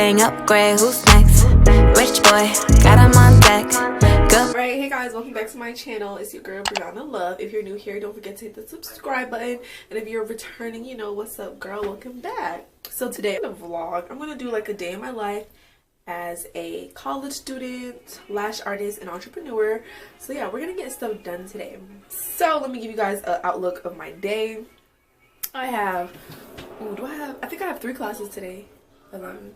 everything upgrade. Who's next? Rich boy, got him on deck. Alright, hey guys, welcome back to my channel. It's your girl Briana Love. If you're new here, don't forget to hit the subscribe button, and if you're returning, you know what's up, girl. Welcome back. So today in the vlog, I'm gonna do like a day in my life as a college student, lash artist, and entrepreneur. So yeah, we're gonna get stuff done today. So let me give you guys an outlook of my day. I have, I think I have 3 classes today. 11.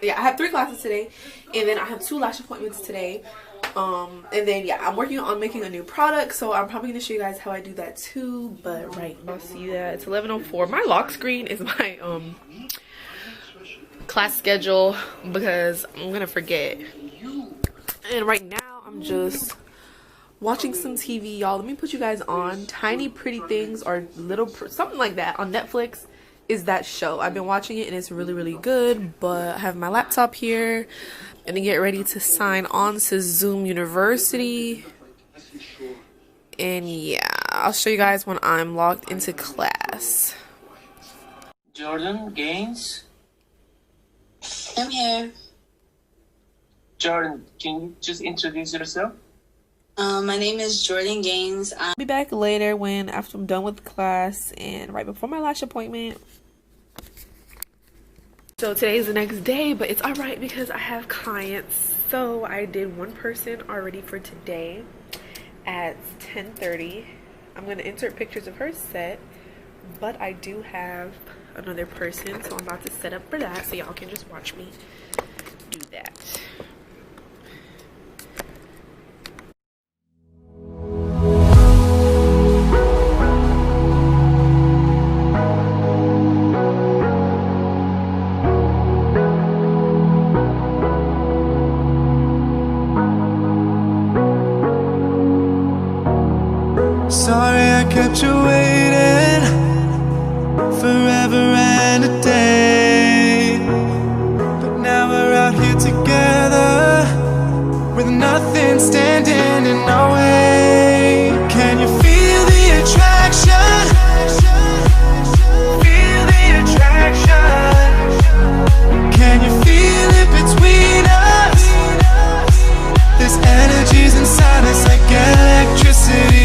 Yeah, I have 3 classes today, and then I have 2 lash appointments today. And then yeah, I'm working on making a new product, so I'm probably gonna show you guys how I do that too. But right, I'll see that it's 11:04. My lock screen is my class schedule because I'm gonna forget. And right now I'm just watching some TV, y'all. Let me put you guys on Tiny Pretty Things or something like that on Netflix. Is that show. I've been watching it and it's really good. But I have my laptop here and to get ready to sign on to Zoom University. And yeah, I'll show you guys when I'm logged into class. Jordan Gaines. I'm here. Jordan, can you just introduce yourself? My name is Jordan Gaines. I'll be back later after I'm done with class and right before my lash appointment. So today's the next day, but it's alright because I have clients. So I did one person already for today at 10:30. I'm going to insert pictures of her set, but I do have another person, so I'm about to set up for that so y'all can just watch me do that. Sorry I kept you waiting forever and a day, but now we're out here together with nothing standing in our way. Can you feel the attraction? Feel the attraction. Can you feel it between us? This energy's inside us like electricity.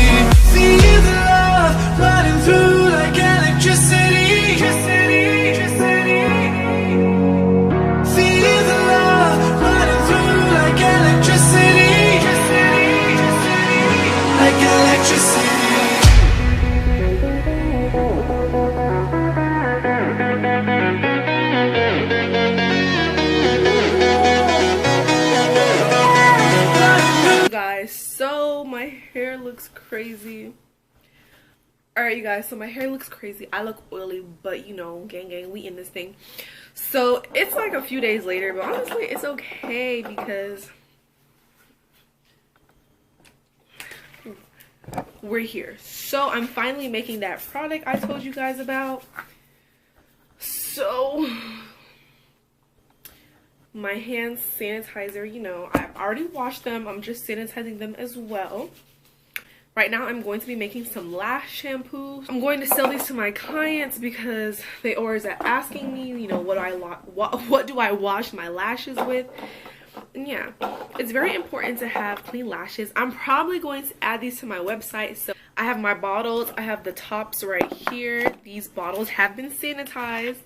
Feel the love running through like electricity. Feel the love running through like electricity. Like electricity. Guys, so my hair looks crazy. Alright you guys, so my hair looks crazy. I look oily, but you know, gang, we in this thing. So it's like a few days later, but honestly it's okay because we're here. So I'm finally making that product I told you guys about. So my hand sanitizer, you know, I've already washed them. I'm just sanitizing them as well. Right now I'm going to be making some lash shampoo. I'm going to sell these to my clients because they always are asking me, you know, what do I wash my lashes with? And yeah, it's very important to have clean lashes. I'm probably going to add these to my website. So I have my bottles. I have the tops right here. These bottles have been sanitized.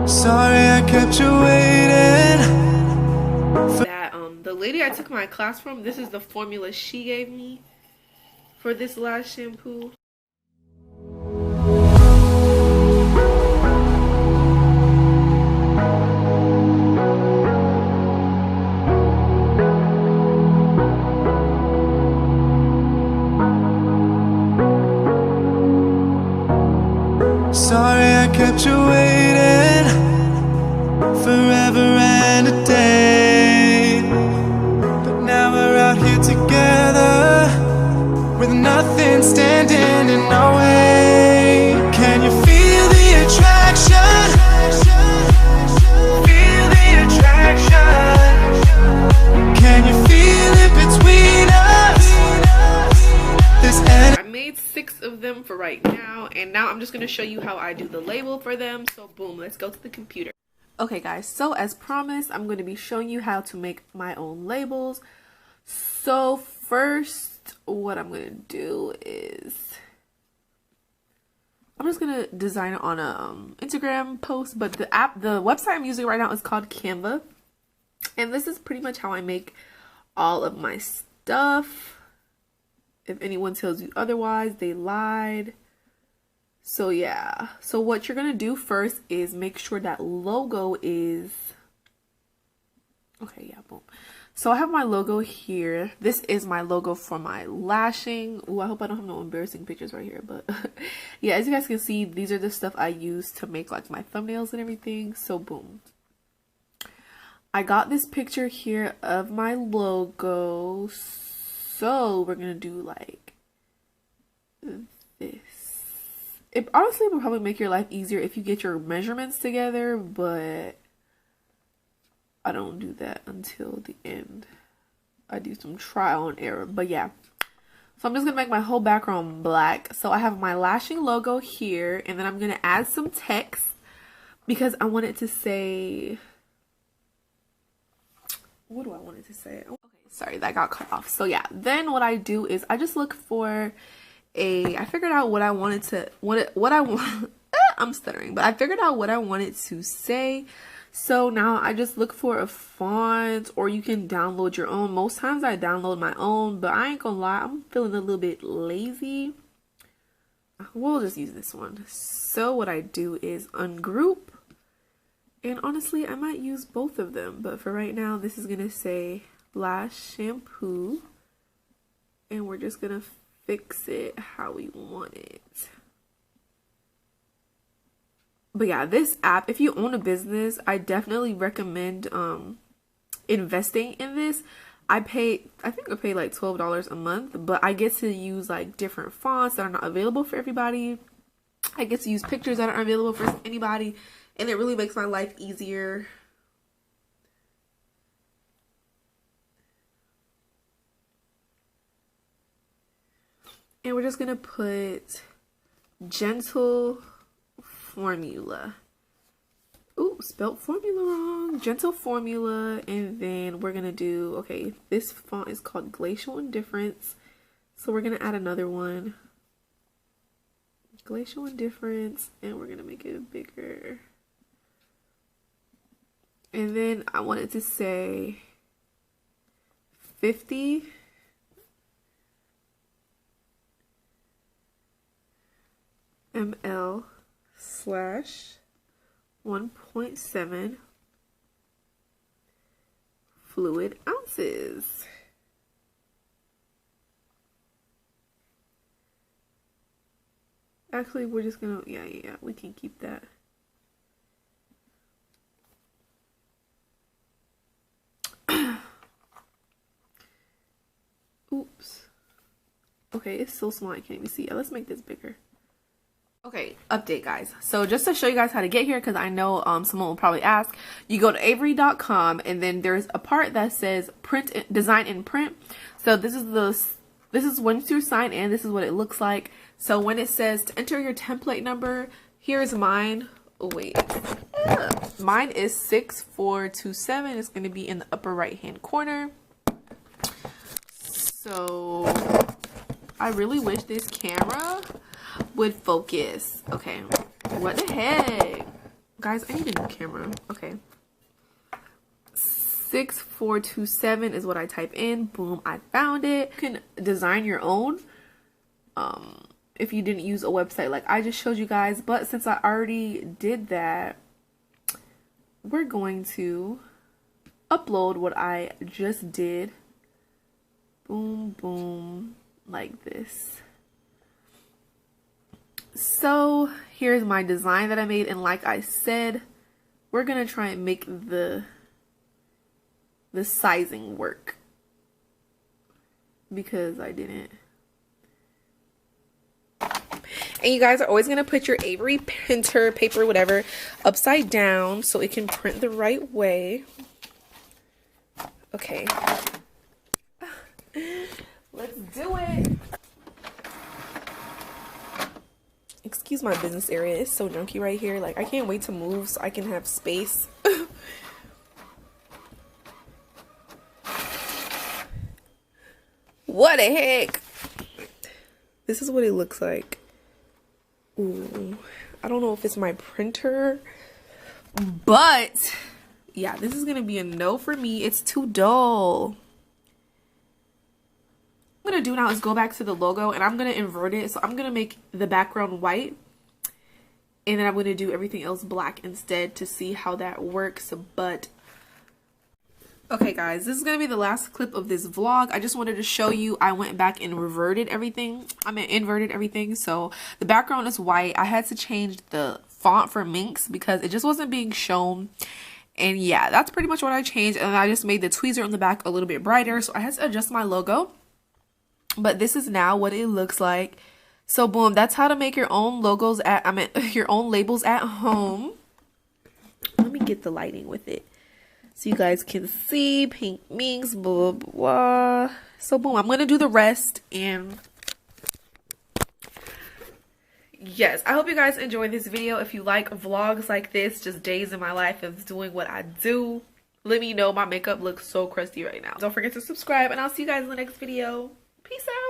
Sorry I kept you waiting. The lady I took my class from, this is the formula she gave me for this lash shampoo. Sorry I kept you waiting forever and a day, but now we're out here together with nothing standing in our way. Can right now. And now I'm just going to show you how I do the label for them. So boom, let's go to the computer. Okay guys, so as promised, I'm going to be showing you how to make my own labels. So first, what I'm going to do is I'm just going to design it on a Instagram post, but the website I'm using right now is called Canva. And this is pretty much how I make all of my stuff. If anyone tells you otherwise, they lied. So yeah, so what you're gonna do first is make sure that logo is okay. Yeah, boom. So I have my logo here. This is my logo for my lashing. Ooh, I hope I don't have no embarrassing pictures right here, but yeah, as you guys can see, these are the stuff I use to make like my thumbnails and everything. So boom, I got this picture here of my logo. So we're gonna do like this. It honestly will probably make your life easier if you get your measurements together, but I don't do that until the end. I do some trial and error, but yeah. So I'm just gonna make my whole background black. So I have my lashing logo here, and then I'm gonna add some text because I want it to say, what do I want it to say? Okay, sorry, that got cut off. So yeah, then what I do is I just look for I figured out what I wanted to, what I want, I'm stuttering, but I figured out what I wanted to say. So now I just look for a font, or you can download your own. Most times I download my own, but I ain't gonna lie, I'm feeling a little bit lazy. We'll just use this one. So what I do is ungroup, and honestly, I might use both of them, but for right now, this is gonna say Lash Shampoo, and we're just gonna fix it how we want it. But yeah, this app, if you own a business, I definitely recommend investing in this. I think I pay like $12 a month, but I get to use like different fonts that are not available for everybody. I get to use pictures that aren't available for anybody, and it really makes my life easier. And we're just gonna put Gentle Formula. Ooh, spelled formula wrong. Gentle Formula. And then we're gonna do, okay, this font is called Glacial Indifference. So we're gonna add another one. Glacial Indifference. And we're gonna make it bigger. And then I want it to say 50 ml / 1.7 fluid ounces. Actually, we're just gonna, yeah, we can keep that. Oops. Okay, it's so small I can't even see. Let's make this bigger. Okay, update guys. So just to show you guys how to get here, because I know someone will probably ask, you go to avery.com, and then there's a part that says design and print. So this is once you sign in, this is what it looks like. So when it says to enter your template number, here's mine. Oh, wait, mine is 6427. It's going to be in the upper right hand corner. So I really wish this camera would focus. Okay, what the heck, guys, I need a new camera. Okay, 6427 is what I type in. Boom, I found it. You can design your own if you didn't use a website like I just showed you guys, but since I already did that, we're going to upload what I just did. Boom, boom, like this. So here's my design that I made, and like I said, we're gonna try and make the sizing work because I didn't. And you guys are always gonna put your Avery printer, paper, whatever, upside down so it can print the right way. Okay, let's do it. Excuse my business area. It's so junky right here. Like, I can't wait to move so I can have space. What the heck? This is what it looks like. Ooh, I don't know if it's my printer, but yeah, this is gonna be a no for me. It's too dull. What I'm gonna do now is go back to the logo and I'm gonna invert it. So I'm gonna make the background white and then I'm gonna do everything else black instead to see how that works. But okay guys, this is gonna be the last clip of this vlog. I just wanted to show you I went back and inverted everything. So the background is white. I had to change the font for Minx because it just wasn't being shown. And yeah, that's pretty much what I changed. And I just made the tweezer on the back a little bit brighter. So I had to adjust my logo. But this is now what it looks like. So boom, that's how to make your own logos your own labels at home. Let me get the lighting with it so you guys can see. Pink Minx, blah, blah, blah. So boom, I'm gonna do the rest. And yes, I hope you guys enjoyed this video. If you like vlogs like this, just days in my life of doing what I do, let me know. My makeup looks so crusty right now. Don't forget to subscribe and I'll see you guys in the next video. Peace out.